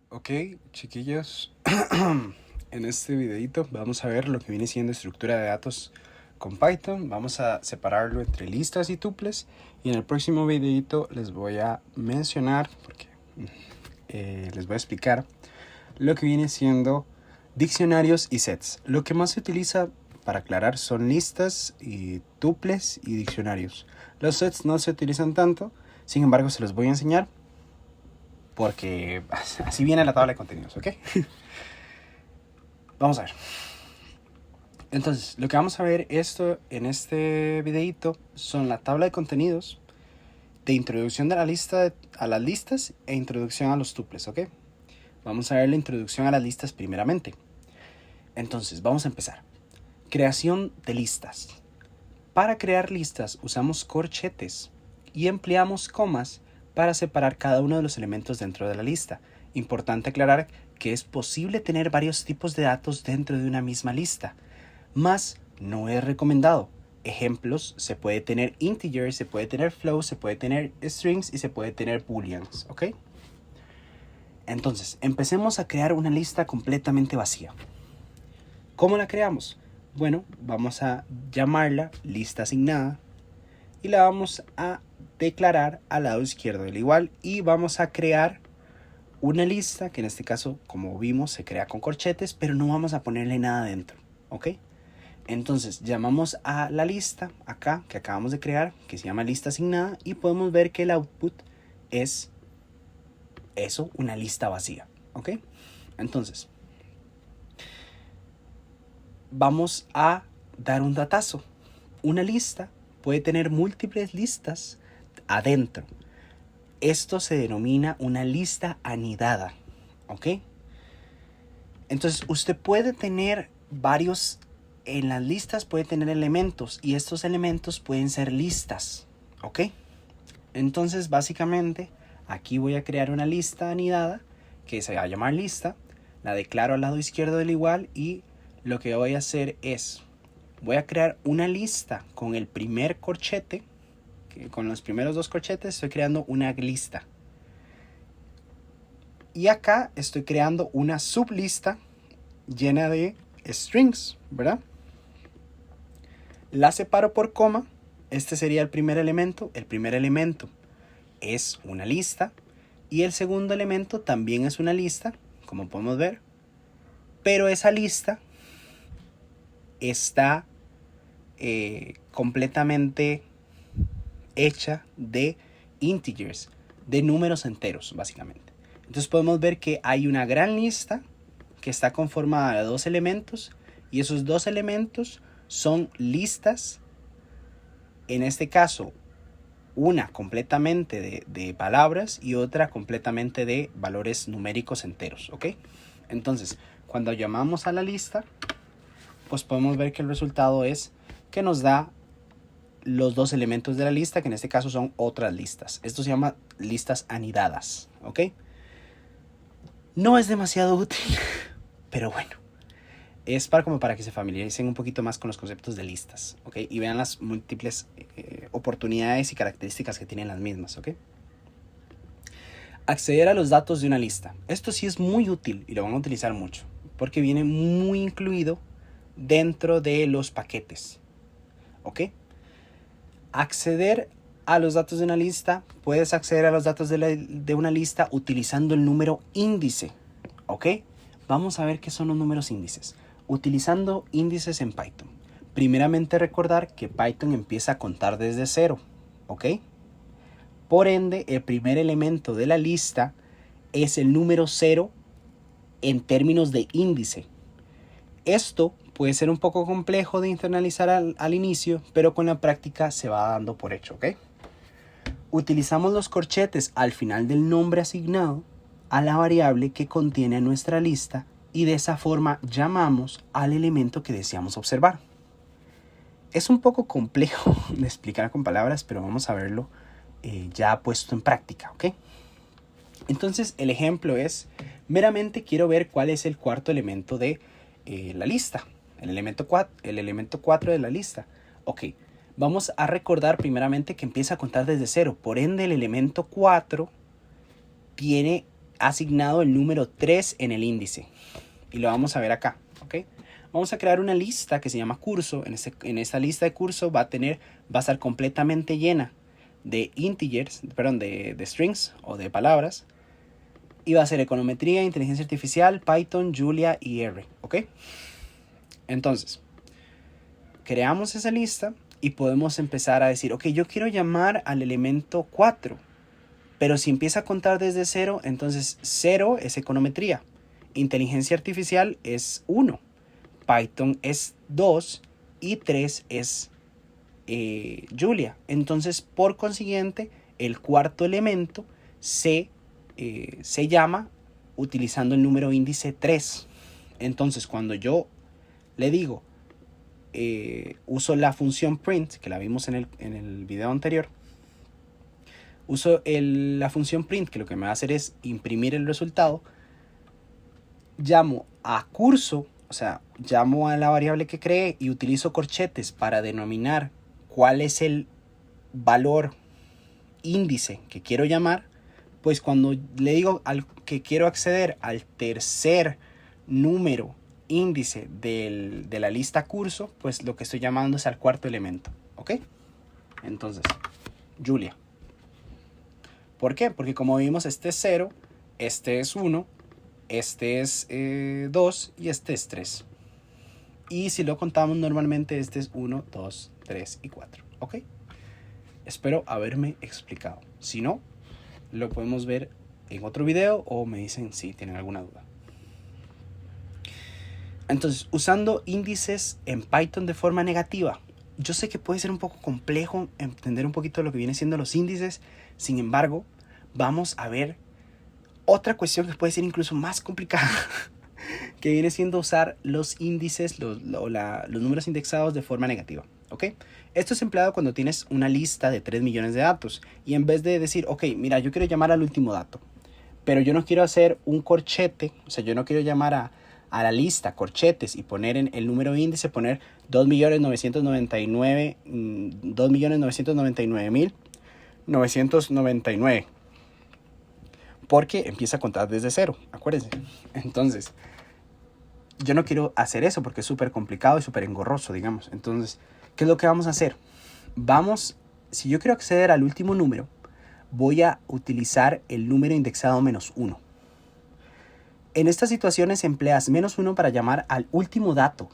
Ok, chiquillos, en este videito vamos a ver lo que viene siendo estructura de datos con Python. Vamos a separarlo entre listas y tuples, y en el próximo videito les voy a mencionar, porque les voy a explicar lo que viene siendo diccionarios y sets. Lo que más se utiliza, para aclarar, son listas y tuples y diccionarios. Los sets no se utilizan tanto, sin embargo se los voy a enseñar porque así viene la tabla de contenidos, ¿ok? Vamos a ver. Entonces, lo que vamos a ver en este videito son la tabla de contenidos de introducción de la lista a las listas e introducción a los tuples, ¿ok? Vamos a ver la introducción a las listas primeramente. Entonces, vamos a empezar. Creación de listas. Para crear listas usamos corchetes y empleamos comas para separar cada uno de los elementos dentro de la lista. Importante aclarar que es posible tener varios tipos de datos dentro de una misma lista, mas no es recomendado. Ejemplos: se puede tener integers, se puede tener floats, se puede tener strings y se puede tener booleans, ¿ok? Entonces, empecemos a crear una lista completamente vacía. ¿Cómo la creamos? Bueno, vamos a llamarla lista asignada y la vamos a declarar al lado izquierdo del igual, y vamos a crear una lista que en este caso, como vimos, se crea con corchetes, pero no vamos a ponerle nada dentro, ¿ok? Entonces llamamos a la lista acá que acabamos de crear, que se llama lista asignada, y podemos ver que el output es eso, una lista vacía, ¿ok? Entonces vamos a dar un datazo. Una lista puede tener múltiples listas adentro. Esto se denomina una lista anidada, ¿ok? Entonces usted puede tener varios, en las listas puede tener elementos, y estos elementos pueden ser listas, ¿ok? Entonces básicamente aquí voy a crear una lista anidada que se va a llamar lista, la declaro al lado izquierdo del igual, y lo que voy a hacer es, voy a crear una lista con el primer corchete, con los primeros dos corchetes estoy creando una lista. Y acá estoy creando una sublista llena de strings, ¿verdad? La separo por coma. Este sería el primer elemento. El primer elemento es una lista y el segundo elemento también es una lista, como podemos ver. Pero esa lista está completamente hecha de integers, de números enteros, básicamente. Entonces podemos ver que hay una gran lista que está conformada de dos elementos, y esos dos elementos son listas. En este caso, una completamente de palabras y otra completamente de valores numéricos enteros, ¿ok? Entonces, cuando llamamos a la lista, pues podemos ver que el resultado es que nos da los dos elementos de la lista, que en este caso son otras listas. Esto se llama listas anidadas, ¿ok? No es demasiado útil, pero bueno, es para que se familiaricen un poquito más con los conceptos de listas, ¿ok? Y vean las múltiples oportunidades y características que tienen las mismas, ¿ok? Acceder a los datos de una lista. Esto sí es muy útil y lo van a utilizar mucho, porque viene muy incluido dentro de los paquetes, ¿ok? Acceder a los datos de una lista. Puedes acceder a los datos de una lista utilizando el número índice, ¿ok? Vamos a ver qué son los números índices. Utilizando índices en Python. Primeramente recordar que Python empieza a contar desde cero, ¿ok? Por ende, el primer elemento de la lista es el número 0 en términos de índice. Esto puede ser un poco complejo de internalizar al inicio, pero con la práctica se va dando por hecho, ¿ok? Utilizamos los corchetes al final del nombre asignado a la variable que contiene nuestra lista, y de esa forma llamamos al elemento que deseamos observar. Es un poco complejo de explicar con palabras, pero vamos a verlo ya puesto en práctica, ¿ok? Entonces el ejemplo es, meramente quiero ver cuál es el cuarto elemento de la lista, el elemento 4 de la lista. Ok, vamos a recordar primeramente que empieza a contar desde 0, por ende el elemento 4 tiene asignado el número 3 en el índice. Y lo vamos a ver acá, ¿ok? Vamos a crear una lista que se llama curso. En esta lista de curso va a estar completamente llena de integers, perdón, de strings o de palabras. Y va a ser econometría, inteligencia artificial, Python, Julia y R, ¿ok? Entonces, creamos esa lista y podemos empezar a decir, ok, yo quiero llamar al elemento 4. Pero si empieza a contar desde 0, entonces 0 es econometría. Inteligencia artificial es 1. Python es 2 y 3 es Julia. Entonces, por consiguiente, el cuarto elemento se llama utilizando el número índice 3. Entonces, cuando yo le digo, uso la función print, que la vimos en el video anterior, uso la función print, que lo que me va a hacer es imprimir el resultado, llamo a curso, o sea, llamo a la variable que creé y utilizo corchetes para denominar cuál es el valor índice que quiero llamar. Pues cuando le digo que quiero acceder al tercer número índice de la lista curso, pues lo que estoy llamando es al cuarto elemento, ¿ok? Entonces, Julia. ¿Por qué? Porque como vimos, este es 0, este es 1, este es 2 y este es 3. Y si lo contamos normalmente, este es 1, 2, 3 y 4, ¿ok? Espero haberme explicado. Si no, lo podemos ver en otro video o me dicen si tienen alguna duda. Entonces, usando índices en Python de forma negativa. Yo sé que puede ser un poco complejo entender un poquito lo que vienen siendo los índices. Sin embargo, vamos a ver otra cuestión que puede ser incluso más complicada, que viene siendo usar los índices, los números indexados de forma negativa. ¿Ok? Esto es empleado cuando tienes una lista de 3 millones de datos y en vez de decir, ok, mira, yo quiero llamar al último dato, pero yo no quiero hacer un corchete, o sea, yo no quiero llamar a la lista corchetes y poner en el número índice, poner 2.999.999, porque empieza a contar desde 0, acuérdense. Entonces, yo no quiero hacer eso porque es súper complicado y súper engorroso, digamos. Entonces, ¿qué es lo que vamos a hacer? Si yo quiero acceder al último número, voy a utilizar el número indexado -1. En estas situaciones empleas -1 para llamar al último dato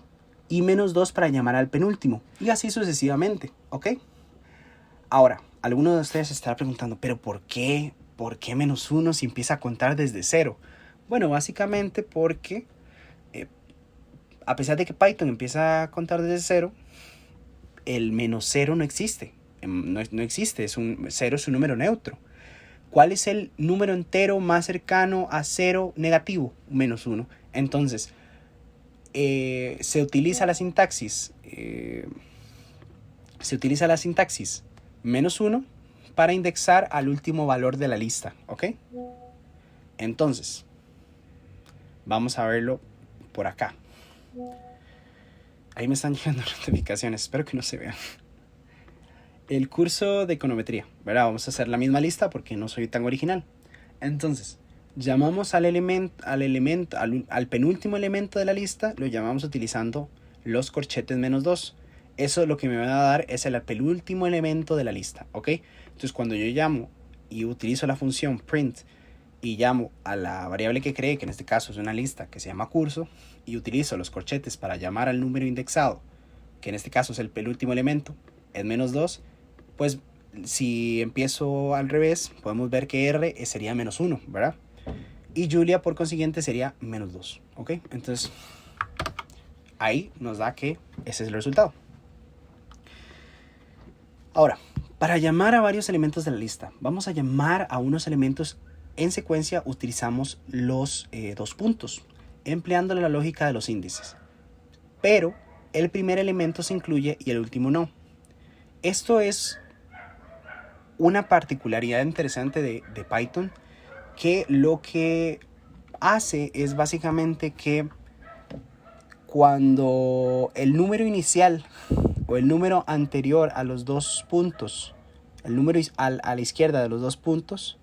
y -2 para llamar al penúltimo, y así sucesivamente, ¿ok? Ahora, alguno de ustedes se estará preguntando, ¿pero por qué? ¿Por qué -1 si empieza a contar desde 0? Bueno, básicamente porque a pesar de que Python empieza a contar desde 0, el -0 no existe. No existe, 0 es un número neutro. ¿Cuál es el número entero más cercano a 0 negativo? -1. Entonces, se utiliza la sintaxis. -1 para indexar al último valor de la lista. ¿Ok? Entonces, vamos a verlo por acá. Ahí me están llegando notificaciones. Espero que no se vean. El curso de econometría, ¿verdad? Vamos a hacer la misma lista porque no soy tan original. Entonces, llamamos al penúltimo elemento de la lista, lo llamamos utilizando los corchetes -2. Eso lo que me va a dar es el penúltimo elemento de la lista, ¿ok? Entonces, cuando yo llamo y utilizo la función print y llamo a la variable que creé, que en este caso es una lista que se llama curso, y utilizo los corchetes para llamar al número indexado, que en este caso es el penúltimo elemento, es -2, pues si empiezo al revés, podemos ver que R sería -1, ¿verdad? Y Julia, por consiguiente, sería -2, ¿ok? Entonces, ahí nos da que ese es el resultado. Ahora, para llamar a varios elementos de la lista, vamos a llamar a unos elementos en secuencia, utilizamos los dos puntos, empleando la lógica de los índices. Pero el primer elemento se incluye y el último no. Esto es una particularidad interesante de Python, que lo que hace es básicamente que cuando el número inicial o el número anterior a los dos puntos, el número a la izquierda de los dos puntos,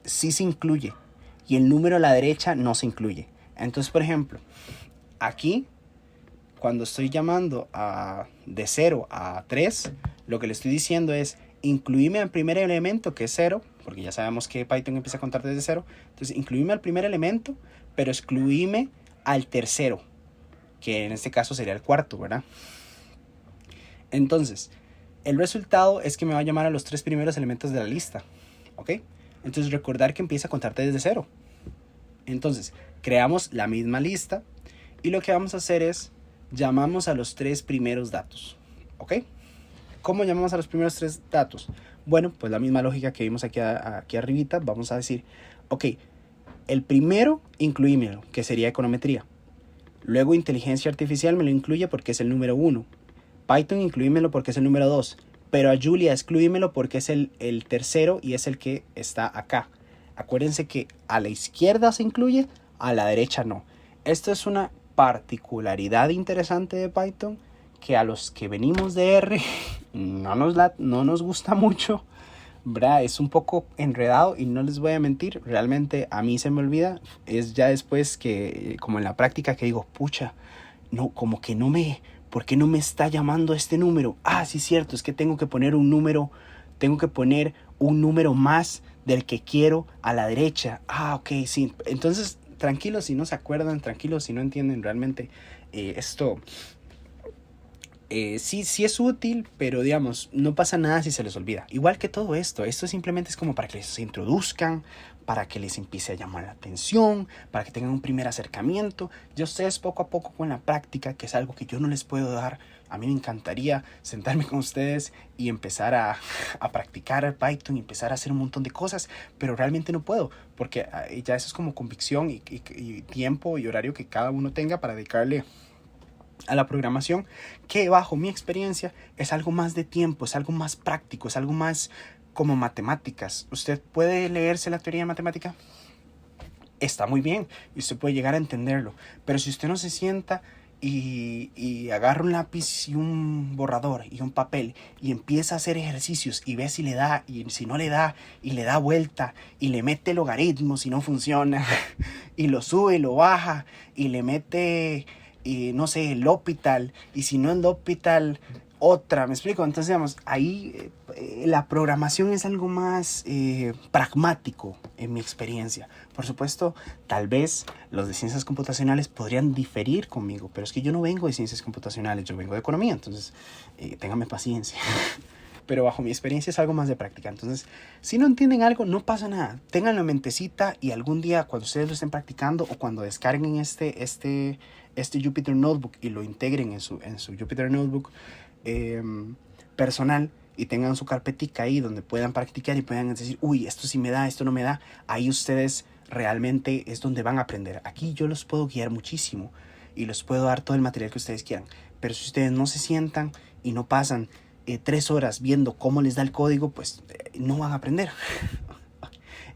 sí se incluye, y el número a la derecha no se incluye. Entonces, por ejemplo, aquí, cuando estoy llamando de 0 a 3, lo que le estoy diciendo es, incluirme al primer elemento, que es 0, porque ya sabemos que Python empieza a contar desde 0. Entonces, incluirme al primer elemento, pero excluirme al tercero, que en este caso sería el cuarto, ¿verdad? Entonces, el resultado es que me va a llamar a los 3 primeros elementos de la lista, ¿ok? Entonces, recordar que empieza a contarte desde 0. Entonces, creamos la misma lista y lo que vamos a hacer es, llamamos a los 3 primeros datos, ¿ok? ¿Cómo llamamos a los primeros 3 datos? Bueno, pues la misma lógica que vimos aquí arribita. Vamos a decir, ok, el primero incluímelo, que sería econometría. Luego inteligencia artificial me lo incluye porque es el número 1. Python incluímelo porque es el número 2. Pero a Julia excluímelo porque es el tercero y es el que está acá. Acuérdense que a la izquierda se incluye, a la derecha no. Esto es una particularidad interesante de Python que a los que venimos de R no nos gusta mucho, ¿verdad? Es un poco enredado y no les voy a mentir, realmente a mí se me olvida. Es ya después que, como en la práctica, que digo, pucha, no, como que no me, ¿por qué no me está llamando este número? Ah, sí, cierto, es que tengo que poner un número más del que quiero a la derecha. Ah, ok, sí. Entonces, tranquilos si no se acuerdan, tranquilos si no entienden realmente esto. Sí es útil, pero digamos, no pasa nada si se les olvida. Igual que todo esto simplemente es como para que les introduzcan, para que les empiece a llamar la atención, para que tengan un primer acercamiento. Ya ustedes poco a poco con la práctica, que es algo que yo no les puedo dar. A mí me encantaría sentarme con ustedes y empezar a practicar Python y empezar a hacer un montón de cosas, pero realmente no puedo, porque ya eso es como convicción y tiempo y horario que cada uno tenga para dedicarle a la programación, que bajo mi experiencia es algo más de tiempo, es algo más práctico, es algo más como matemáticas. Usted puede leerse la teoría de matemática, está muy bien y usted puede llegar a entenderlo, pero si usted no se sienta y agarra un lápiz y un borrador y un papel y empieza a hacer ejercicios y ve si le da y si no le da y le da vuelta y le mete logaritmos y no funciona y lo sube, lo baja y le mete no sé, el hospital, y si no el hospital, otra, ¿me explico? Entonces, digamos, ahí la programación es algo más pragmático en mi experiencia. Por supuesto, tal vez los de ciencias computacionales podrían diferir conmigo, pero es que yo no vengo de ciencias computacionales, yo vengo de economía, entonces ténganme paciencia. Pero bajo mi experiencia es algo más de práctica. Entonces, si no entienden algo, no pasa nada. Ténganlo en mentecita y algún día cuando ustedes lo estén practicando o cuando descarguen este Jupyter Notebook y lo integren en su Jupyter Notebook personal y tengan su carpetica ahí donde puedan practicar y puedan decir, uy, esto sí me da, esto no me da. Ahí ustedes realmente es donde van a aprender. Aquí yo los puedo guiar muchísimo y les puedo dar todo el material que ustedes quieran. Pero si ustedes no se sientan y no pasan 3 horas viendo cómo les da el código, pues no van a aprender.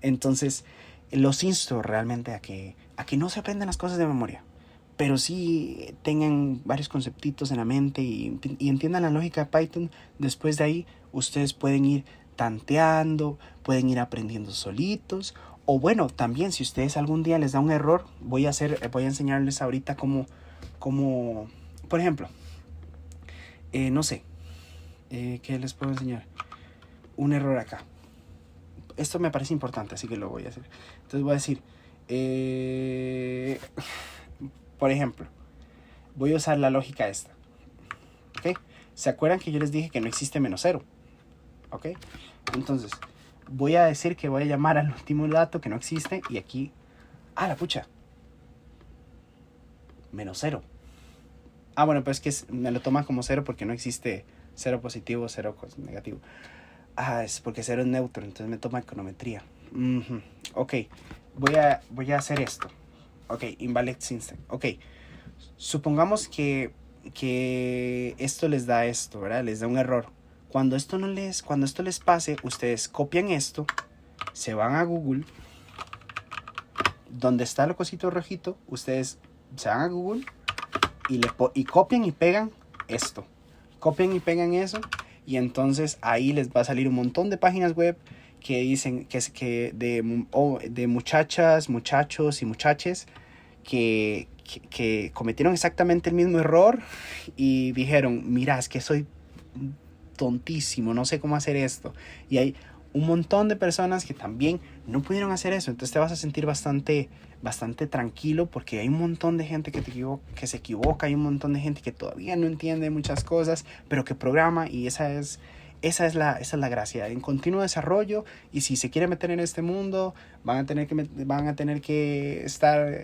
Entonces, los insto realmente a que no se aprendan las cosas de memoria, pero sí tengan varios conceptitos en la mente y entiendan la lógica de Python. Después de ahí, ustedes pueden ir tanteando, pueden ir aprendiendo solitos. O bueno, también si ustedes algún día les da un error, voy a enseñarles ahorita cómo por ejemplo, no sé, ¿qué les puedo enseñar? Un error acá. Esto me parece importante, así que lo voy a hacer. Entonces voy a decir, por ejemplo, voy a usar la lógica esta. ¿Ok? ¿Se acuerdan que yo les dije que no existe menos 0? ¿Ok? Entonces, voy a decir que voy a llamar al último dato que no existe y aquí, la pucha, menos 0. Bueno, pues es que me lo toma como 0 porque no existe 0 positivo, 0 negativo. Es porque 0 es neutro, entonces me toma econometría. Ok, voy a hacer esto. Ok, invalid system. Ok, supongamos que esto les da esto, ¿verdad? Les da un error. Cuando esto les pase, ustedes copian esto, se van a Google, donde está el cosito rojito, ustedes se van a Google y copian y pegan esto. Copian y pegan eso y entonces ahí les va a salir un montón de páginas web que dicen que es que de muchachas, muchachos y muchaches que cometieron exactamente el mismo error y dijeron, mira, es que soy tontísimo, no sé cómo hacer esto. Y hay un montón de personas que también no pudieron hacer eso. Entonces te vas a sentir bastante tranquilo porque hay un montón de gente que se equivoca, hay un montón de gente que todavía no entiende muchas cosas, pero que programa, y esa es la gracia, en continuo desarrollo. Y si se quiere meter en este mundo, van a tener que estar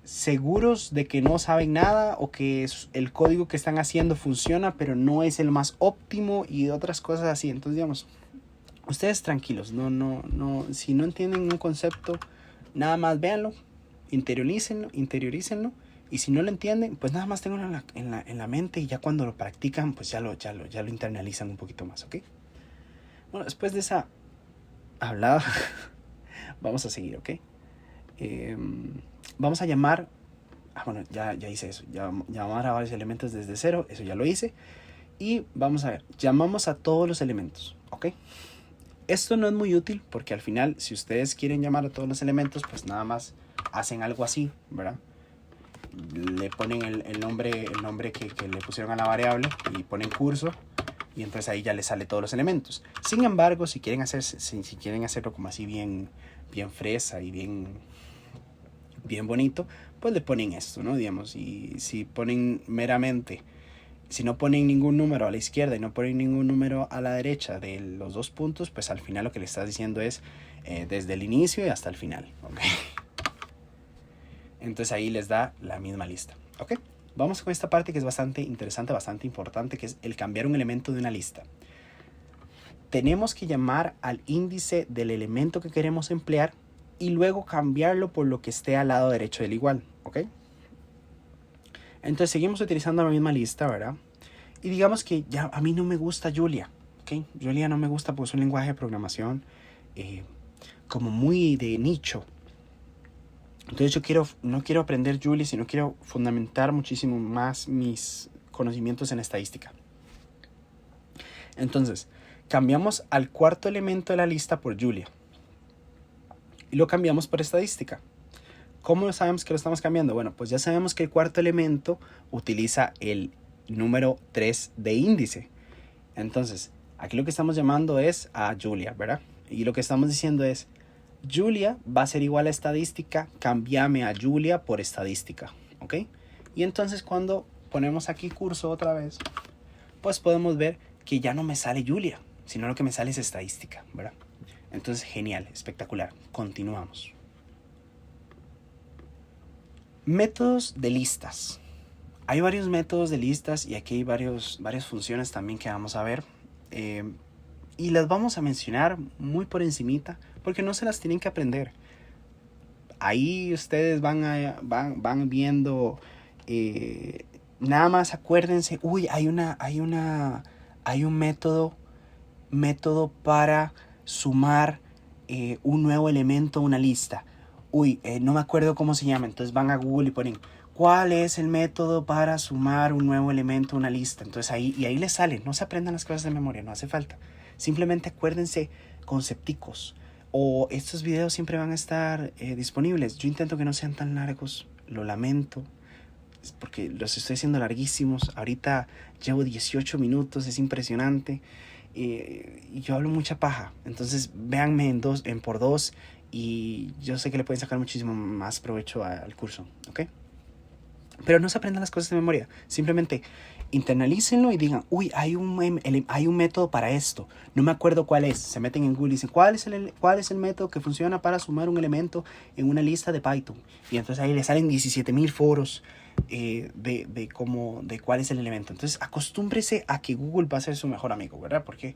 seguros de que no saben nada, o que el código que están haciendo funciona, pero no es el más óptimo, y otras cosas así. Entonces, digamos, ustedes tranquilos, no, si no entienden un concepto, nada más véanlo, interiorícenlo. Y si no lo entienden, pues nada más tenganlo en la mente, y ya cuando lo practican, pues ya lo internalizan un poquito más, ¿ok? Bueno, después de esa hablada, vamos a seguir, ¿ok? Vamos a llamar, bueno, ya hice eso, llamar a varios elementos desde cero, eso ya lo hice. Y vamos a ver, llamamos a todos los elementos, ¿ok? Esto no es muy útil porque al final, si ustedes quieren llamar a todos los elementos, pues nada más hacen algo así, ¿verdad? Le ponen el nombre que le pusieron a la variable y ponen curso, y entonces ahí ya les sale todos los elementos. Sin embargo, si quieren hacerlo como así bien fresa y bien bonito, pues le ponen esto, ¿no? Digamos, y si no ponen ningún número a la izquierda y no ponen ningún número a la derecha de los dos puntos, pues al final lo que le estás diciendo es desde el inicio y hasta el final, ¿ok? Entonces ahí les da la misma lista, ¿ok? Vamos con esta parte que es bastante interesante, bastante importante, que es el cambiar un elemento de una lista. Tenemos que llamar al índice del elemento que queremos emplear y luego cambiarlo por lo que esté al lado derecho del igual, ¿ok? Entonces seguimos utilizando la misma lista, ¿verdad? Y digamos que ya a mí no me gusta Julia, ¿ok? Julia no me gusta porque es un lenguaje de programación como muy de nicho. Entonces no quiero aprender Julia, sino quiero fundamentar muchísimo más mis conocimientos en estadística. Entonces, cambiamos al cuarto elemento de la lista por Julia. Y lo cambiamos por estadística. ¿Cómo sabemos que lo estamos cambiando? Bueno, pues ya sabemos que el cuarto elemento utiliza el número 3 de índice. Entonces, aquí lo que estamos llamando es a Julia, ¿verdad? Y lo que estamos diciendo es, Julia va a ser igual a estadística, cámbiame a Julia por estadística, ¿ok? Y entonces cuando ponemos aquí curso otra vez, pues podemos ver que ya no me sale Julia, sino lo que me sale es estadística, ¿verdad? Entonces, genial, espectacular. Continuamos. Métodos de listas. Hay varios métodos de listas y aquí hay varias funciones también que vamos a ver. Y las vamos a mencionar muy por encimita porque no se las tienen que aprender. Ahí ustedes van viendo, nada más acuérdense, hay un método para sumar un nuevo elemento a una lista. No me acuerdo cómo se llama, entonces van a Google y ponen ¿cuál es el método para sumar un nuevo elemento a una lista? Entonces ahí les sale. No se aprendan las cosas de memoria, no hace falta. Simplemente acuérdense concepticos. O estos videos siempre van a estar disponibles. Yo intento que no sean tan largos, lo lamento, porque los estoy haciendo larguísimos. Ahorita llevo 18 minutos, es impresionante. Y yo hablo mucha paja. Entonces véanme en por dos y yo sé que le pueden sacar muchísimo más provecho al curso, ¿ok? Pero no se aprendan las cosas de memoria. Simplemente internalícenlo y digan, hay un método para esto. No me acuerdo cuál es. Se meten en Google y dicen, ¿cuál es el método que funciona para sumar un elemento en una lista de Python? Y entonces ahí les salen 17,000 foros de cuál es el elemento. Entonces acostúmbrese a que Google va a ser su mejor amigo, ¿verdad? Porque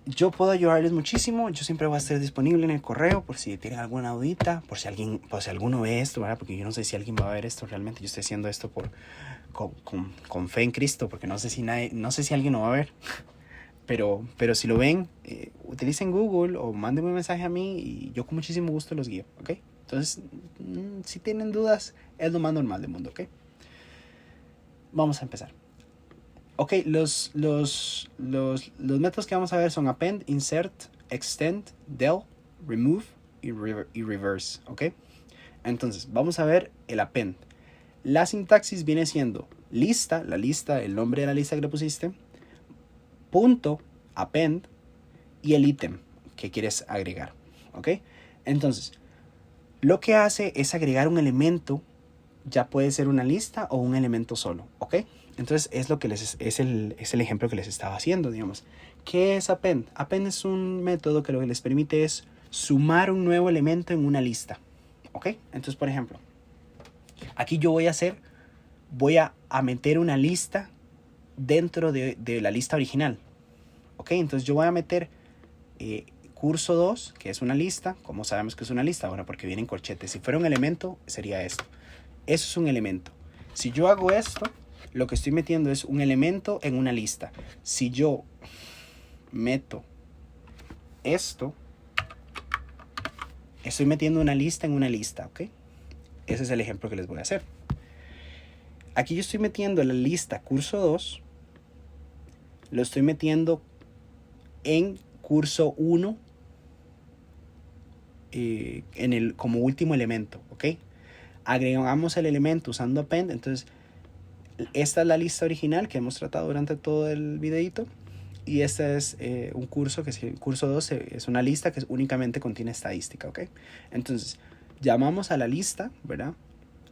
yo puedo ayudarles muchísimo. Yo siempre voy a estar disponible en el correo por si tienen alguna dudita, por si alguno ve esto, ¿verdad? Porque yo no sé si alguien va a ver esto realmente. Yo estoy haciendo esto con fe en Cristo, porque no sé si alguien lo va a ver. Pero si lo ven, utilicen Google o mándenme un mensaje a mí y yo con muchísimo gusto los guío, ¿ok? Entonces, si tienen dudas, es lo más normal del mundo, ¿ok? Vamos a empezar. Ok, los métodos que vamos a ver son append, insert, extend, del, remove y reverse. Ok, entonces vamos a ver el append. La sintaxis viene siendo lista, la lista, el nombre de la lista que le pusiste, punto, append y el ítem que quieres agregar. Ok, entonces lo que hace es agregar un elemento, ya puede ser una lista o un elemento solo. Ok, entonces es lo que es el ejemplo que les estaba haciendo, digamos. ¿Qué es append? Append es un método que lo que les permite es sumar un nuevo elemento en una lista. ¿Ok? Entonces, por ejemplo, aquí yo voy a meter una lista dentro de la lista original. ¿Ok? Entonces yo voy a meter curso 2, que es una lista. ¿Cómo sabemos que es una lista? Bueno, porque viene en corchetes. Si fuera un elemento, sería esto. Eso es un elemento. Si yo hago esto, lo que estoy metiendo es un elemento en una lista. Si yo meto esto, estoy metiendo una lista en una lista, ¿ok? Ese es el ejemplo que les voy a hacer. Aquí yo estoy metiendo la lista curso 2, lo estoy metiendo en curso 1 como último elemento, ¿ok? Agregamos el elemento usando append. Entonces esta es la lista original que hemos tratado durante todo el videito, y este es un curso que es el curso 2, es una lista que únicamente contiene estadística, ¿ok? Entonces llamamos a la lista, ¿verdad?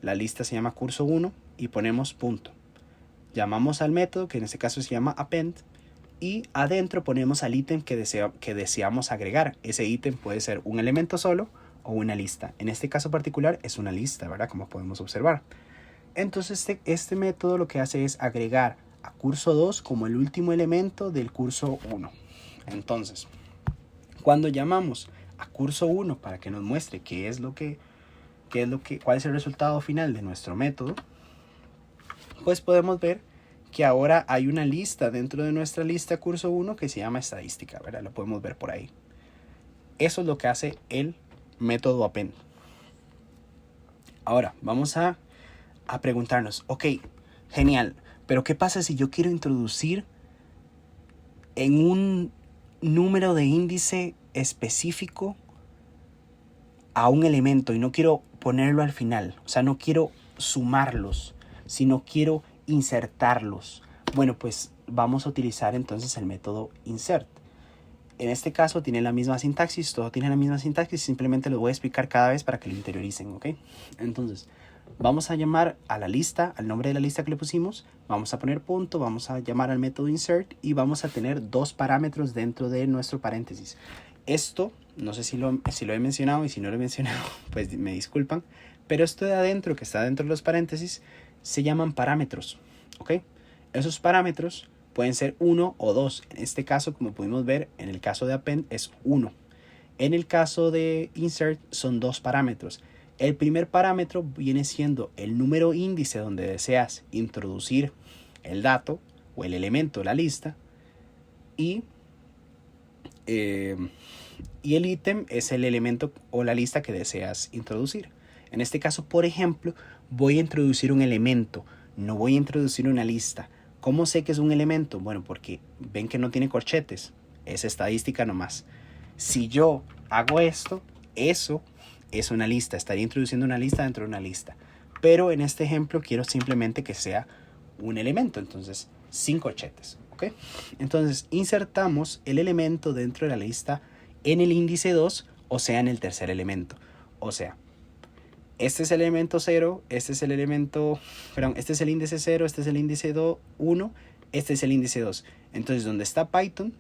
La lista se llama curso 1 y ponemos punto. Llamamos al método, que en este caso se llama append, y adentro ponemos al ítem que deseamos agregar. Ese ítem puede ser un elemento solo o una lista. En este caso particular es una lista, ¿verdad? Como podemos observar. Entonces este método lo que hace es agregar a curso 2 como el último elemento del curso 1. Entonces, cuando llamamos a curso 1 para que nos muestre cuál es el resultado final de nuestro método, pues podemos ver que ahora hay una lista dentro de nuestra lista curso 1 que se llama estadística, ¿verdad? Lo podemos ver por ahí. Eso es lo que hace el método append. Ahora, vamos a preguntarnos, ok, genial, pero ¿qué pasa si yo quiero introducir en un número de índice específico a un elemento y no quiero ponerlo al final? O sea, no quiero sumarlos, sino quiero insertarlos. Bueno, pues vamos a utilizar entonces el método insert. En este caso tiene la misma sintaxis, todo tiene la misma sintaxis, simplemente lo voy a explicar cada vez para que lo interioricen, ¿ok? Entonces, vamos a llamar a la lista, al nombre de la lista que le pusimos, vamos a poner punto, vamos a llamar al método insert y vamos a tener dos parámetros dentro de nuestro paréntesis. Esto, no sé si lo he mencionado, y si no lo he mencionado, pues me disculpan, pero esto de adentro, que está dentro de los paréntesis, se llaman parámetros, ¿ok? Esos parámetros pueden ser 1 o 2. En este caso, como pudimos ver, en el caso de append es 1. En el caso de insert son 2 parámetros. El primer parámetro viene siendo el número índice donde deseas introducir el dato o el elemento, la lista, y el ítem es el elemento o la lista que deseas introducir. En este caso, por ejemplo, voy a introducir un elemento, no voy a introducir una lista. ¿Cómo sé que es un elemento? Bueno, porque ven que no tiene corchetes, es estadística nomás. Si yo hago esto, eso es una lista, estaría introduciendo una lista dentro de una lista. Pero en este ejemplo quiero simplemente que sea un elemento, entonces sin corchetes, ¿ok? Entonces insertamos el elemento dentro de la lista en el índice 2, o sea, en el tercer elemento. O sea, este es el elemento 0, este es el índice 0, este es el índice 1, este es el índice 2. Entonces, donde está Python,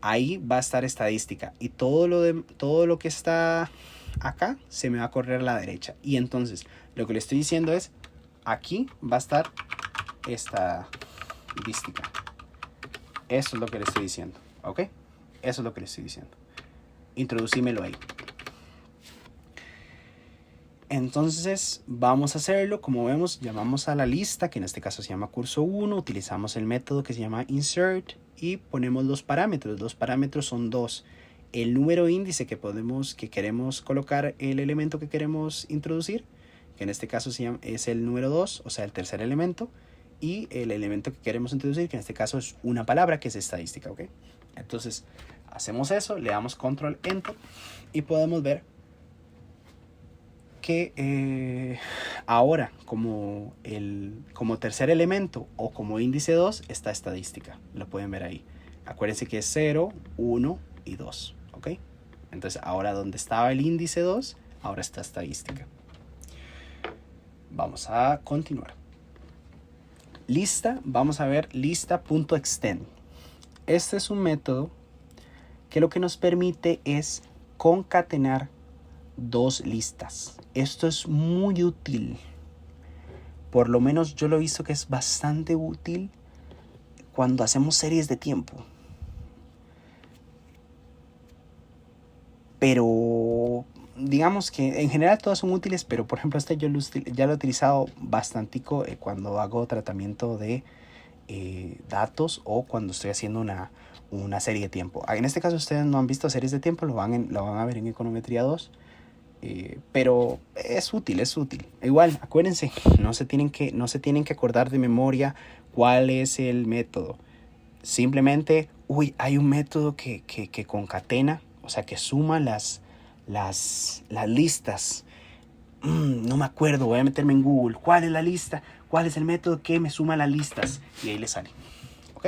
ahí va a estar estadística. Y todo lo que está acá se me va a correr a la derecha. Y entonces, lo que le estoy diciendo es, aquí va a estar estadística. Eso es lo que le estoy diciendo, ¿ok? Eso es lo que le estoy diciendo. Introducímelo ahí. Entonces vamos a hacerlo. Como vemos, llamamos a la lista, que en este caso se llama curso 1, utilizamos el método que se llama insert y ponemos los parámetros. Los parámetros son 2. El número índice que queremos colocar el elemento que queremos introducir, que en este caso es el número 2, o sea, el tercer elemento, y el elemento que queremos introducir, que en este caso es una palabra, que es estadística, ¿ok? Entonces, hacemos eso, le damos control enter y podemos ver que ahora como tercer elemento o como índice 2 está estadística. Lo pueden ver ahí. Acuérdense que es 0, 1 y 2, ¿ok? Entonces ahora donde estaba el índice 2, ahora está estadística. Vamos a continuar. Lista, vamos a ver lista.extend. Este es un método que lo que nos permite es concatenar dos listas. Esto es muy útil. Por lo menos yo lo he visto que es bastante útil cuando hacemos series de tiempo. Pero digamos que en general todas son útiles, pero por ejemplo este yo ya lo he utilizado bastantico cuando hago tratamiento de datos o cuando estoy haciendo una serie de tiempo. En este caso ustedes no han visto series de tiempo, lo van a ver en Econometría 2. Pero es útil, es útil. Igual, acuérdense, no se tienen que acordar de memoria cuál es el método. Simplemente, hay un método que concatena, o sea, que suma las listas. No me acuerdo, voy a meterme en Google. ¿Cuál es la lista? ¿Cuál es el método que me suma las listas? Y ahí le sale. ¿Ok?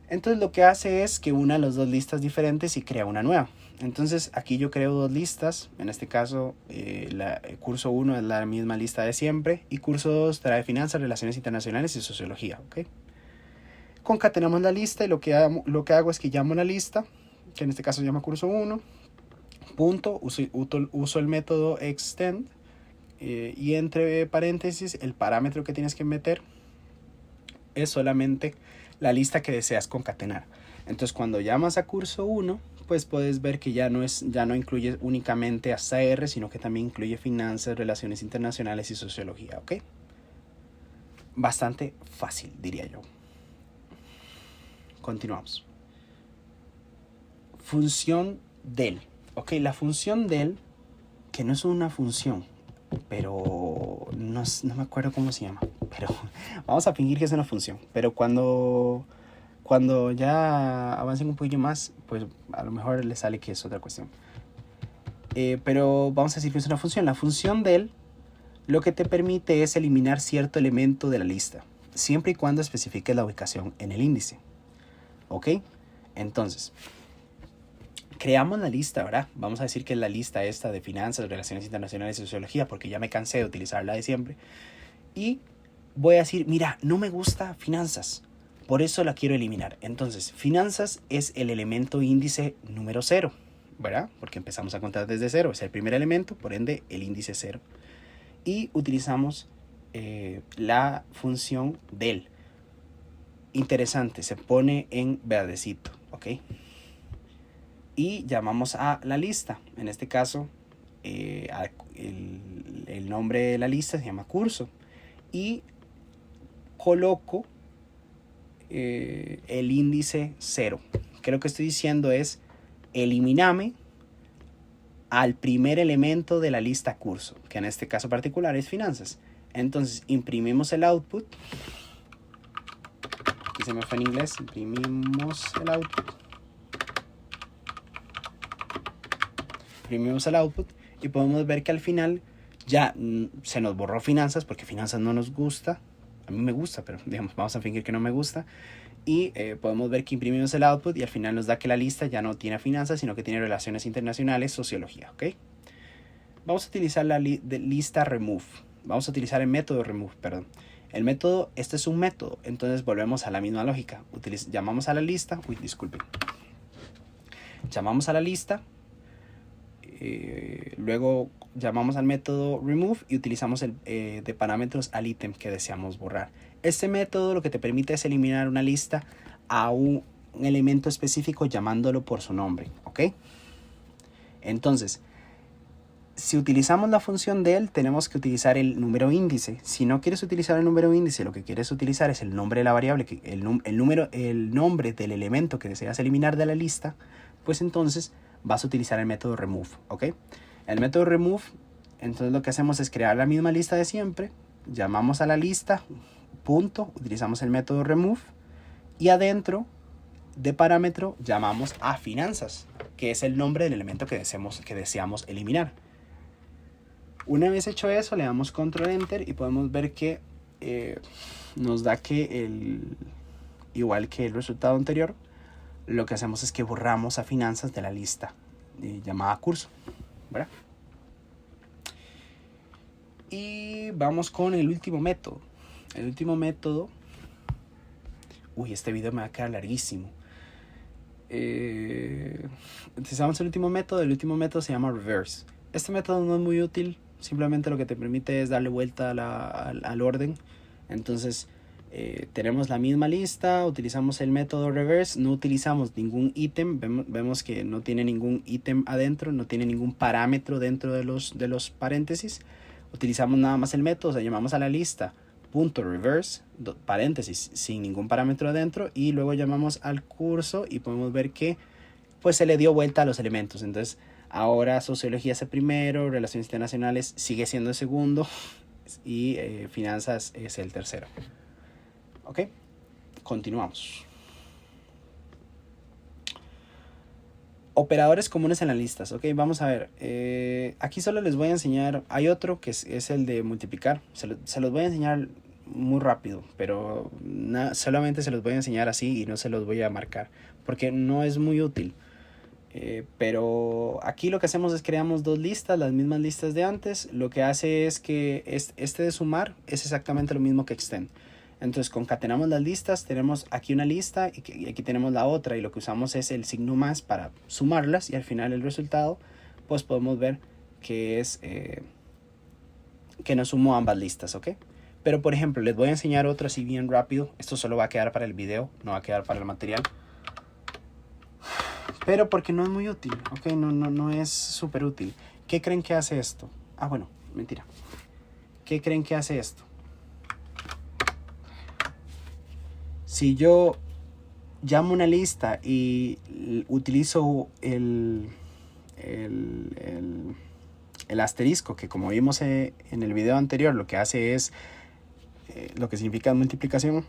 Entonces lo que hace es que una las dos listas diferentes y crea una nueva. Entonces aquí yo creo dos listas. En este caso el curso 1 es la misma lista de siempre y curso 2 trae finanzas, relaciones internacionales y sociología. ¿Okay? Concatenamos la lista y lo que hago es que llamo la lista, que en este caso se llama curso 1, punto, uso el método extend y entre paréntesis el parámetro que tienes que meter es solamente la lista que deseas concatenar. Entonces cuando llamas a curso 1, pues puedes ver que ya no incluye únicamente hasta R, sino que también incluye finanzas, relaciones internacionales y sociología, ¿ok? Bastante fácil, diría yo. Continuamos. Función del. Ok, la función del, que no es una función, pero no me acuerdo cómo se llama, pero vamos a fingir que es una función. Pero cuando ya avancen un poquillo más, pues a lo mejor les sale que es otra cuestión. Pero vamos a decir que es una función. La función del lo que te permite es eliminar cierto elemento de la lista, siempre y cuando especifiques la ubicación en el índice. ¿Ok? Entonces, creamos la lista, ¿verdad? Vamos a decir que es la lista esta de finanzas, relaciones internacionales y sociología, porque ya me cansé de utilizarla de siempre. Y voy a decir, mira, no me gusta finanzas, por eso la quiero eliminar. Entonces, finanzas es el elemento índice número 0, ¿verdad? Porque empezamos a contar desde 0, es el primer elemento, por ende el índice 0. Y utilizamos la función del. Interesante, se pone en verdecito, ¿ok? Y llamamos a la lista. En este caso, el nombre de la lista se llama curso. Y coloco el índice 0. Que lo que estoy diciendo es, elimíname al primer elemento de la lista curso, que en este caso particular es finanzas. Entonces imprimimos el output. Aquí se me fue en inglés. Imprimimos el output. Imprimimos el output y podemos ver que al final ya se nos borró finanzas, porque finanzas no nos gusta. A mí me gusta, pero digamos, vamos a fingir que no me gusta. Y podemos ver que imprimimos el output y al final nos da que la lista ya no tiene finanzas, sino que tiene relaciones internacionales, sociología, ¿ok? Vamos a utilizar la lista remove. Vamos a utilizar el método remove, perdón. El método, este es un método, entonces volvemos a la misma lógica. Llamamos a la lista, disculpen. Llamamos a la lista, luego llamamos al método remove y utilizamos de parámetros al ítem que deseamos borrar. Este método lo que te permite es eliminar una lista a un elemento específico llamándolo por su nombre, ¿ok? Entonces, si utilizamos la función del, tenemos que utilizar el número índice. Si no quieres utilizar el número índice, lo que quieres utilizar es el nombre de la variable, el nombre del elemento que deseas eliminar de la lista, pues entonces vas a utilizar el método remove, ¿ok? El método remove, entonces lo que hacemos es crear la misma lista de siempre, llamamos a la lista, punto, utilizamos el método remove y adentro de parámetro llamamos a finanzas, que es el nombre del elemento que deseamos eliminar. Una vez hecho eso, le damos control enter y podemos ver que nos da que igual que el resultado anterior, lo que hacemos es que borramos a finanzas de la lista llamada curso, ¿verdad? Y vamos con el último método. El último método... Uy, este video me va a quedar larguísimo. Utilizamos el último método. El último método se llama reverse. Este método no es muy útil. Simplemente lo que te permite es darle vuelta al orden. Entonces tenemos la misma lista, utilizamos el método reverse, no utilizamos ningún ítem, vemos que no tiene ningún ítem adentro, no tiene ningún parámetro dentro de los paréntesis. Utilizamos nada más el método, o sea, llamamos a la lista punto reverse, paréntesis, sin ningún parámetro adentro, y luego llamamos al curso y podemos ver que pues se le dio vuelta a los elementos. Entonces ahora sociología es el primero, relaciones internacionales sigue siendo el segundo y finanzas es el tercero. Ok, continuamos. Operadores comunes en las listas. Ok, vamos a ver. Aquí solo les voy a enseñar. Hay otro que es el de multiplicar. Se los voy a enseñar muy rápido, pero solamente se los voy a enseñar así y no se los voy a marcar porque no es muy útil. Pero aquí lo que hacemos es creamos dos listas, las mismas listas de antes. Lo que hace es que este de sumar es exactamente lo mismo que extend. Entonces concatenamos las listas, tenemos aquí una lista y aquí tenemos la otra, y lo que usamos es el signo más para sumarlas, y al final el resultado pues podemos ver que es que nos sumó ambas listas, ¿ok? Pero por ejemplo les voy a enseñar otro así bien rápido. Esto solo va a quedar para el video, no va a quedar para el material, pero porque no es muy útil, ¿ok? No es súper útil. ¿Qué creen que hace esto? Ah, bueno, mentira. ¿Qué creen que hace esto? Si yo llamo una lista y utilizo el asterisco, que como vimos en el video anterior, lo que hace es lo que significa multiplicación,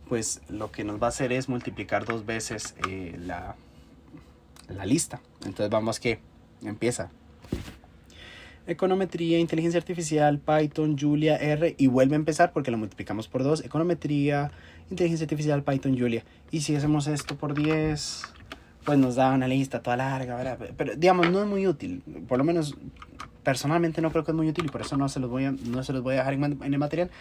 pues lo que nos va a hacer es multiplicar dos veces la lista. Entonces vamos que empieza econometría, inteligencia artificial, Python, Julia, R, y vuelve a empezar porque lo multiplicamos por 2, econometría, inteligencia artificial, Python, Julia. Y si hacemos esto por 10, pues nos da una lista toda larga, ¿verdad? Pero digamos, no es muy útil, por lo menos personalmente no creo que es muy útil, y por eso no se los voy a dejar en el material.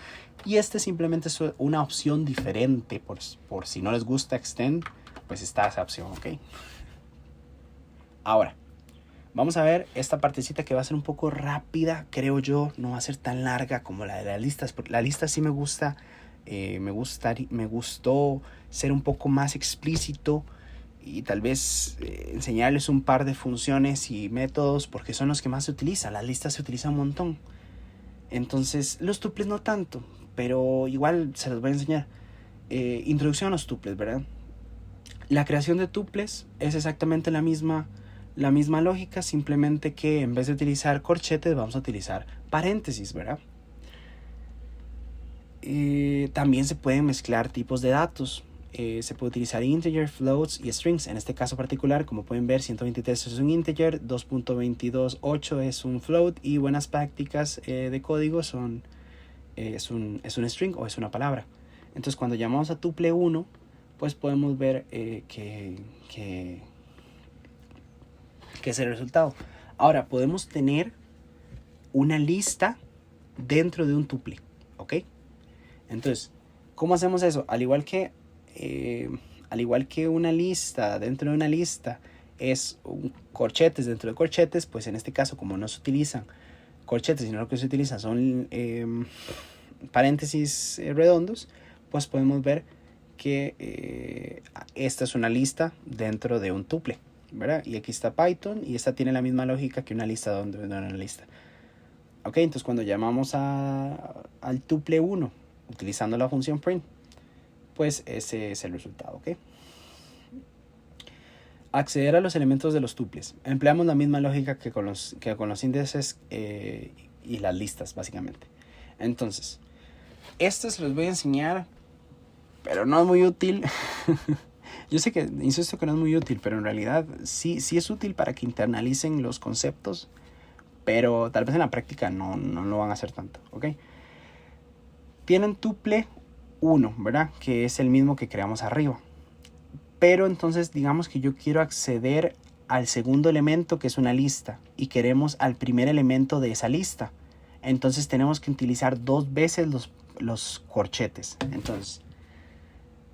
Y este simplemente es una opción diferente, por si no les gusta extend, pues está esa opción, ¿ok? Ahora vamos a ver esta partecita que va a ser un poco rápida, creo yo. No va a ser tan larga como la de las listas, porque la lista sí me gusta. Me gustó ser un poco más explícito y tal vez enseñarles un par de funciones y métodos, porque son los que más se utilizan. Las listas se utilizan un montón. Entonces los tuples no tanto, pero igual se los voy a enseñar. Introducción a los tuples, ¿verdad? La creación de tuples es exactamente la misma lógica, simplemente que en vez de utilizar corchetes vamos a utilizar paréntesis, ¿verdad? También se pueden mezclar tipos de datos. Se puede utilizar integer, floats y strings. En este caso particular, como pueden ver, 123 es un integer, 2.228 es un float, y buenas prácticas de código es un string o es una palabra. Entonces cuando llamamos a tuple 1, pues podemos ver que es el resultado. Ahora podemos tener una lista dentro de un tuple, ¿ok? Entonces, ¿cómo hacemos eso? Al igual que una lista dentro de una lista es corchetes dentro de corchetes, pues en este caso, como no se utilizan corchetes, sino lo que se utiliza son paréntesis redondos, pues podemos ver que esta es una lista dentro de un tuple, ¿verdad? Y aquí está Python, y esta tiene la misma lógica que una lista dentro de una lista. Ok, entonces cuando llamamos al tuple 1 utilizando la función print, pues ese es el resultado, ¿ok? Acceder a los elementos de los tuples. Empleamos la misma lógica que con los índices y las listas, básicamente. Entonces, Esto se los voy a enseñar, pero no es muy útil. Yo sé que insisto que no es muy útil, pero en realidad sí es útil para que internalicen los conceptos, pero tal vez en la práctica no lo van a hacer tanto, ¿ok? Tienen tuple 1, ¿verdad? Que es el mismo que creamos arriba. Pero entonces digamos que yo quiero acceder al segundo elemento, que es una lista, y queremos al primer elemento de esa lista. Entonces tenemos que utilizar 2 veces los corchetes. Entonces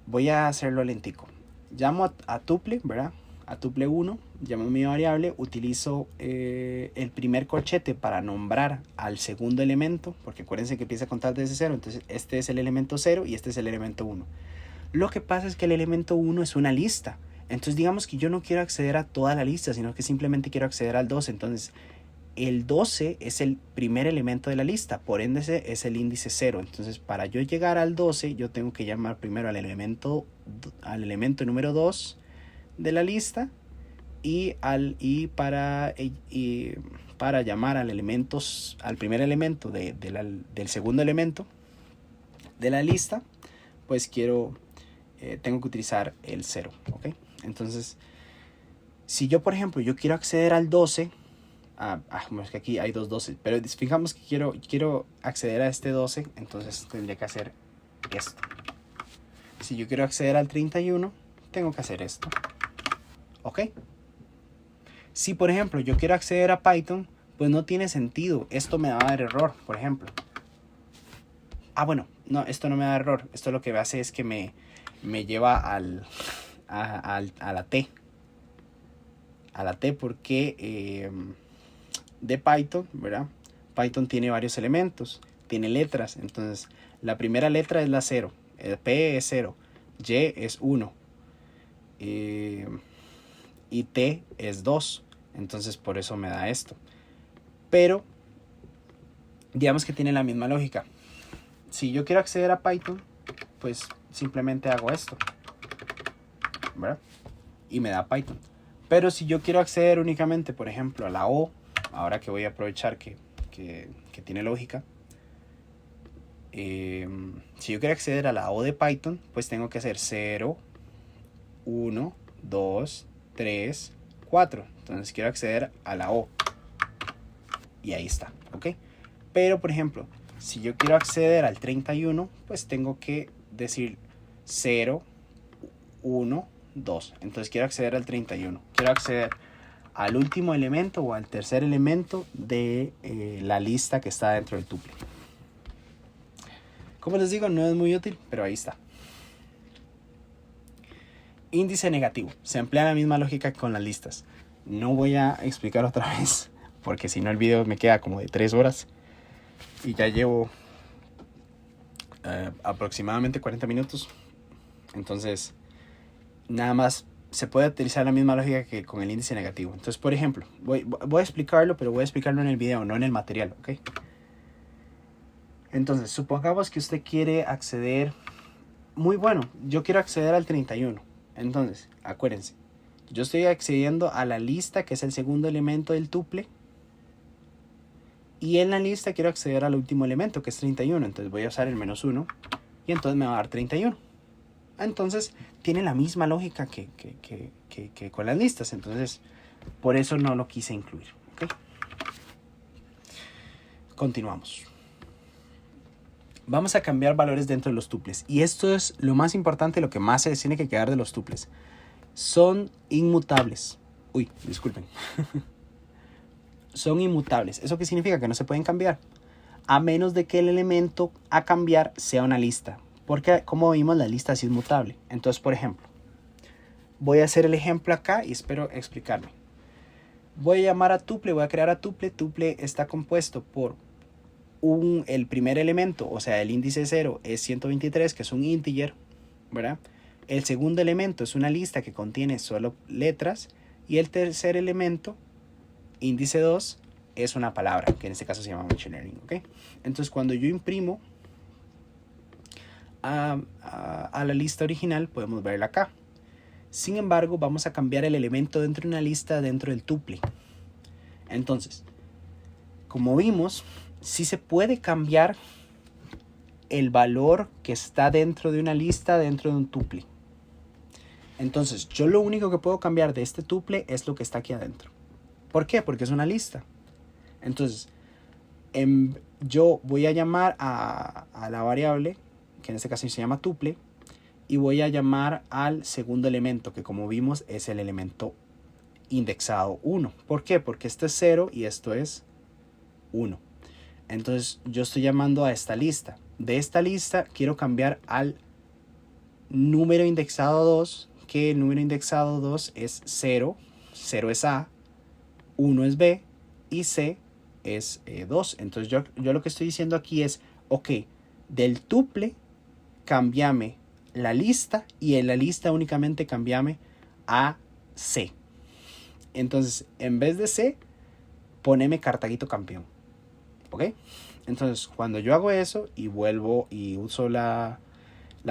voy a hacerlo lentico. Llamo a tuple, ¿verdad? A tuple 1, llamo mi variable, utilizo el primer corchete para nombrar al segundo elemento, porque acuérdense que empieza a contar desde 0, entonces este es el elemento 0 y este es el elemento 1. Lo que pasa es que el elemento 1 es una lista, entonces digamos que yo no quiero acceder a toda la lista, sino que simplemente quiero acceder al 12, entonces el 12 es el primer elemento de la lista, por ende es el índice 0, entonces para yo llegar al 12 yo tengo que llamar primero al elemento número 2 de la lista y para llamar al primer elemento del segundo elemento de la lista, pues tengo que utilizar el 0, ¿ok? Entonces, si yo, por ejemplo, yo quiero acceder al 12, es que aquí hay 2 12, pero fijamos que quiero acceder a este 12, entonces tendría que hacer esto. Si yo quiero acceder al 31, tengo que hacer esto. ¿Ok? Si, por ejemplo, yo quiero acceder a Python, pues no tiene sentido. Esto me va a dar error, por ejemplo. Bueno, no, esto no me da error. Esto lo que hace es que me lleva a la T. A la T porque de Python, ¿verdad? Python tiene varios elementos, tiene letras. Entonces, la primera letra es la 0. El P es 0. Y es 1. Y T es 2. Entonces por eso me da esto. Pero digamos que tiene la misma lógica. Si yo quiero acceder a Python, pues simplemente hago esto, ¿verdad? Y me da Python. Pero si yo quiero acceder únicamente, por ejemplo, a la O, ahora que voy a aprovechar que tiene lógica, si yo quiero acceder a la O de Python, pues tengo que hacer 0, 1, 2, 3, 4. Entonces quiero acceder a la O. Y ahí está, ¿ok? Pero, por ejemplo, si yo quiero acceder al 31, pues tengo que decir 0, 1, 2. Entonces quiero acceder al 31. Quiero acceder al último elemento o al tercer elemento de la lista que está dentro del tuple. Como les digo, no es muy útil, pero ahí está. Índice negativo. Se emplea la misma lógica que con las listas. No voy a explicar otra vez, porque si no el video me queda como de 3 horas. Y ya llevo aproximadamente 40 minutos. Entonces, nada más se puede utilizar la misma lógica que con el índice negativo. Entonces, por ejemplo, voy a explicarlo, pero voy a explicarlo en el video, no en el material, ¿ok? Entonces, supongamos que usted quiere acceder... Muy bueno, yo quiero acceder al 31. Entonces, acuérdense, yo estoy accediendo a la lista, que es el segundo elemento del tuple. Y en la lista quiero acceder al último elemento, que es 31. Entonces voy a usar el -1 y entonces me va a dar 31. Entonces tiene la misma lógica que con las listas. Entonces por eso no lo quise incluir, ¿okay? Continuamos. Vamos a cambiar valores dentro de los tuples. Y esto es lo más importante, lo que más se tiene que quedar de los tuples. Son inmutables. Uy, disculpen. Son inmutables. ¿Eso qué significa? Que no se pueden cambiar. A menos de que el elemento a cambiar sea una lista. Porque como vimos, la lista sí es mutable. Entonces, por ejemplo, voy a hacer el ejemplo acá y espero explicarme. Voy a llamar a tuple, voy a crear a tuple. Tuple está compuesto por el primer elemento, o sea, el índice 0 es 123, que es un integer, ¿verdad? El segundo elemento es una lista que contiene solo letras. Y el tercer elemento, índice 2, es una palabra, que en este caso se llama machine learning, ¿ok? Entonces, cuando yo imprimo a la lista original, podemos verla acá. Sin embargo, vamos a cambiar el elemento dentro de una lista dentro del tuple. Entonces, como vimos, sí se puede cambiar el valor que está dentro de una lista dentro de un tuple. Entonces, yo lo único que puedo cambiar de este tuple es lo que está aquí adentro. ¿Por qué? Porque es una lista. Entonces, yo voy a llamar a la variable, que en este caso se llama tuple, y voy a llamar al segundo elemento, que como vimos es el elemento indexado 1. ¿Por qué? Porque esto es 0 y esto es 1. Entonces yo estoy llamando a esta lista. De esta lista quiero cambiar al número indexado 2, que el número indexado 2 es 0, 0 es A, 1 es B y C es 2. Entonces yo lo que estoy diciendo aquí es, ok, del tuple cambiame la lista y en la lista únicamente cambiame a C. Entonces en vez de C, poneme Cartaguito campeón. ¿Ok? Entonces cuando yo hago eso y vuelvo y uso la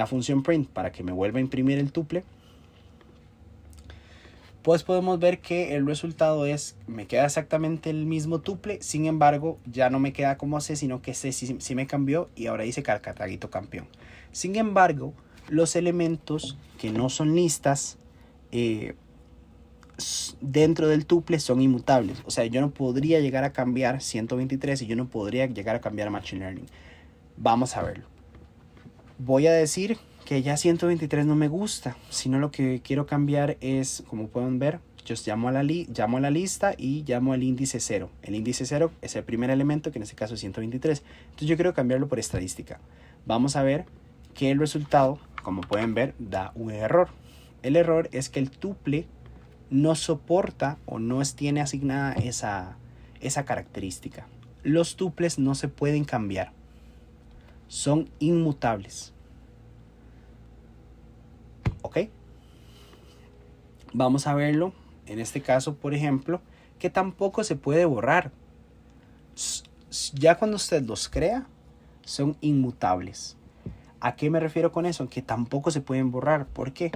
función print para que me vuelva a imprimir el tuple, pues podemos ver que el resultado me queda exactamente el mismo tuple. Sin embargo, ya no me queda como C, sino que C sí me cambió y ahora dice Cartaguito campeón. Sin embargo, los elementos que no son listas dentro del tuple son inmutables. O sea, yo no podría llegar a cambiar 123 y yo no podría llegar a cambiar Machine Learning. Vamos a verlo. Voy a decir que ya 123 no me gusta, sino lo que quiero cambiar es, como pueden ver, yo llamo a la lista y llamo al índice 0. El índice 0 es el primer elemento, que en este caso es 123. Entonces yo quiero cambiarlo por estadística. Vamos a ver que el resultado, como pueden ver, da un error. El error es que el tuple no soporta o no tiene asignada esa característica. Los tuples no se pueden cambiar. Son inmutables. ¿Ok? Vamos a verlo. En este caso, por ejemplo, que tampoco se puede borrar. Ya cuando usted los crea, son inmutables. ¿A qué me refiero con eso? Que tampoco se pueden borrar. ¿Por qué?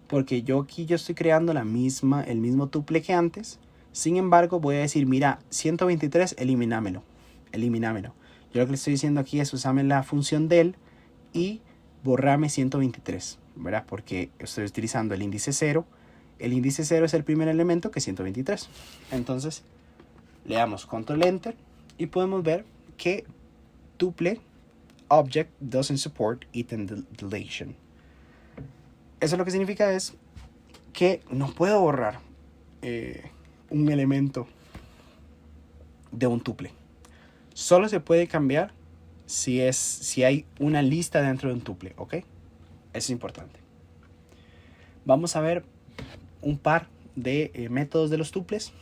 Porque yo estoy creando el mismo tuple que antes. Sin embargo, voy a decir, mira, 123, eliminámelo. Yo lo que le estoy diciendo aquí es usarme la función del y borrame 123, ¿verdad? Porque estoy utilizando el índice 0. El índice 0 es el primer elemento, que es 123. Entonces, le damos control enter y podemos ver que tuple object doesn't support item deletion. Eso lo que significa es que no puedo borrar un elemento de un tuple. Solo se puede cambiar si hay una lista dentro de un tuple, ¿ok? Eso es importante. Vamos a ver un par de métodos de los tuples.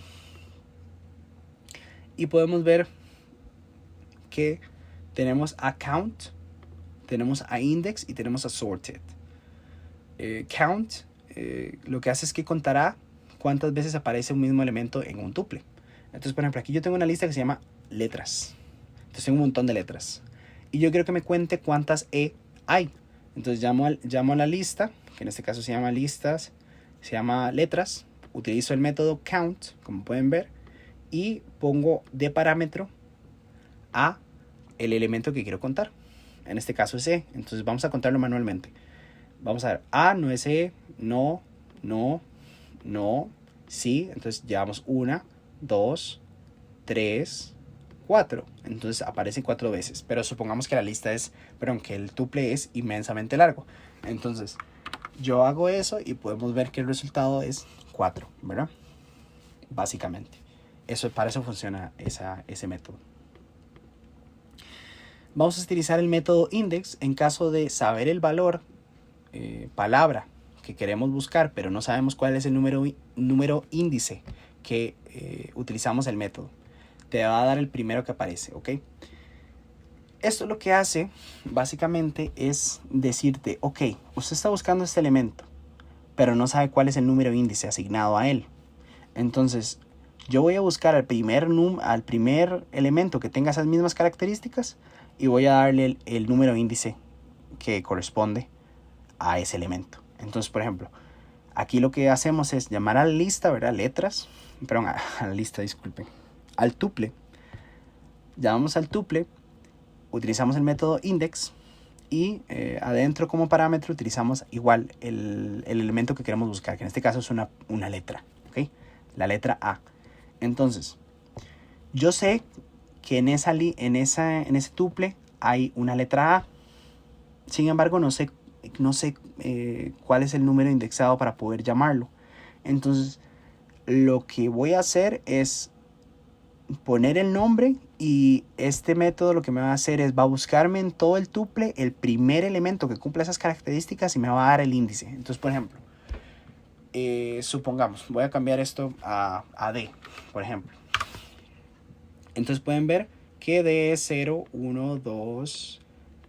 Y podemos ver que tenemos a count, tenemos a index y tenemos a sorted. Count lo que hace es que contará cuántas veces aparece un mismo elemento en un tuple. Entonces, por ejemplo, aquí yo tengo una lista que se llama letras. Entonces tengo un montón de letras. Y yo quiero que me cuente cuántas E hay. Entonces llamo a la lista, que en este caso se llama listas, se llama letras. Utilizo el método count, como pueden ver, y pongo de parámetro a el elemento que quiero contar. En este caso es E. Entonces vamos a contarlo manualmente. Vamos a ver, A no es E, no, sí. Entonces llevamos 1, 2, 3, 4. Entonces aparece 4 veces. Pero supongamos que que el tuple es inmensamente largo. Entonces yo hago eso y podemos ver que el resultado es 4, ¿verdad? Básicamente. Para eso funciona ese método. Vamos a utilizar el método index en caso de saber el valor palabra que queremos buscar, pero no sabemos cuál es el número índice que utilizamos el método. Te va a dar el primero que aparece, ¿ok? Esto lo que hace básicamente es decirte, ok, usted está buscando este elemento, pero no sabe cuál es el número índice asignado a él. Entonces, yo voy a buscar al primer elemento que tenga esas mismas características y voy a darle el número índice que corresponde a ese elemento. Entonces, por ejemplo, aquí lo que hacemos es llamar a la lista, ¿verdad? A la lista, disculpen. Al tuple. Llamamos al tuple, utilizamos el método index Y adentro como parámetro utilizamos igual el elemento que queremos buscar, que en este caso es una letra, ¿ok? La letra A. Entonces, yo sé que en ese tuple hay una letra A. Sin embargo, no sé cuál es el número indexado para poder llamarlo. Entonces, lo que voy a hacer es poner el nombre, y este método lo que me va a hacer es va a buscarme en todo el tuple el primer elemento que cumpla esas características y me va a dar el índice. Entonces, por ejemplo, supongamos, voy a cambiar esto a D, por ejemplo. Entonces pueden ver que D es 0, 1, 2,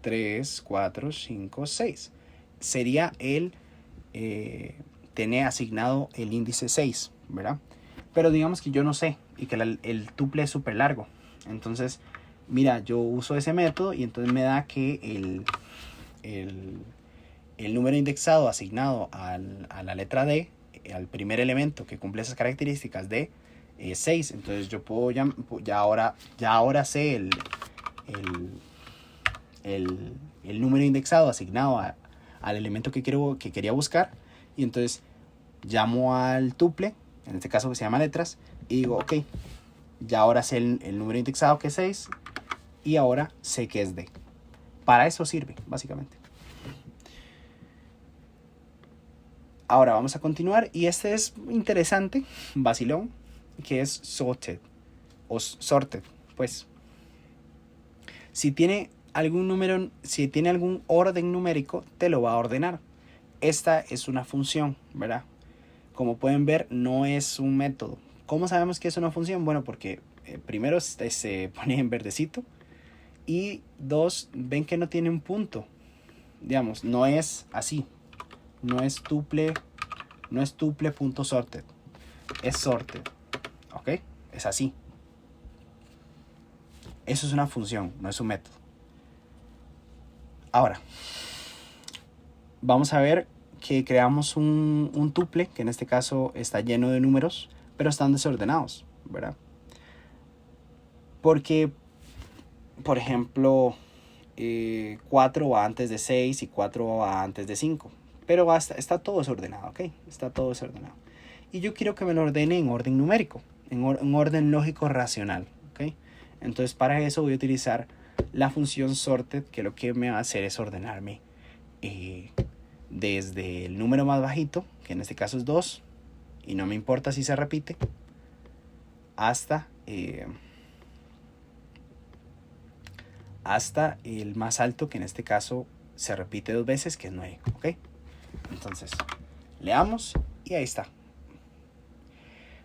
3, 4, 5, 6. Sería tener asignado el índice 6, ¿verdad? Pero digamos que yo no sé y que el tuple es súper largo. Entonces, mira, yo uso ese método y entonces me da que el número indexado asignado a la letra D, al primer elemento que cumple esas características de 6. Entonces yo puedo ya ahora sé el número indexado asignado al elemento que quería buscar. Y entonces llamo al tuple, en este caso que se llama letras, y digo, ok, ya ahora sé el número indexado que es 6 y ahora sé que es D. Para eso sirve, básicamente. Ahora vamos a continuar, y este es interesante, vacilón, que es sorted, o sorted, pues. Si tiene algún orden numérico, te lo va a ordenar. Esta es una función, ¿verdad? Como pueden ver, no es un método. ¿Cómo sabemos que es una función? Bueno, porque primero se pone en verdecito, y dos, ven que no tiene un punto. Digamos, no es así. No es tuple.sorted. Es sorted. ¿Ok? Es así. Eso es una función, no es un método. Ahora, vamos a ver que creamos un tuple, que en este caso está lleno de números, pero están desordenados, ¿verdad? Porque, por ejemplo, 4 va antes de 6 y 4 va antes de 5. Pero está todo desordenado, ¿ok? Está todo desordenado. Y yo quiero que me lo ordene en orden numérico, en orden lógico racional, ¿ok? Entonces, para eso voy a utilizar la función sorted, que lo que me va a hacer es ordenarme desde el número más bajito, que en este caso es 2, y no me importa si se repite, hasta el más alto, que en este caso se repite 2 veces, que es 9, ¿ok? Entonces, leamos y ahí está.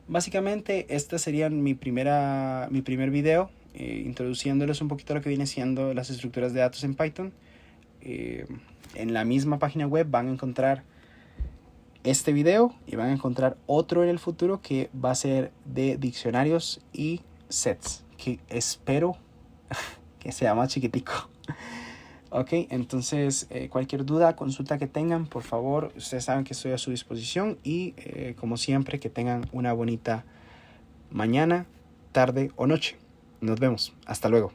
Básicamente, este sería mi primer video, introduciéndoles un poquito lo que viene siendo las estructuras de datos en Python. En la misma página web van a encontrar este video y van a encontrar otro en el futuro que va a ser de diccionarios y sets, que espero que sea más chiquitico. Ok, entonces cualquier duda, consulta que tengan, por favor, ustedes saben que estoy a su disposición, y como siempre, que tengan una bonita mañana, tarde o noche. Nos vemos. Hasta luego.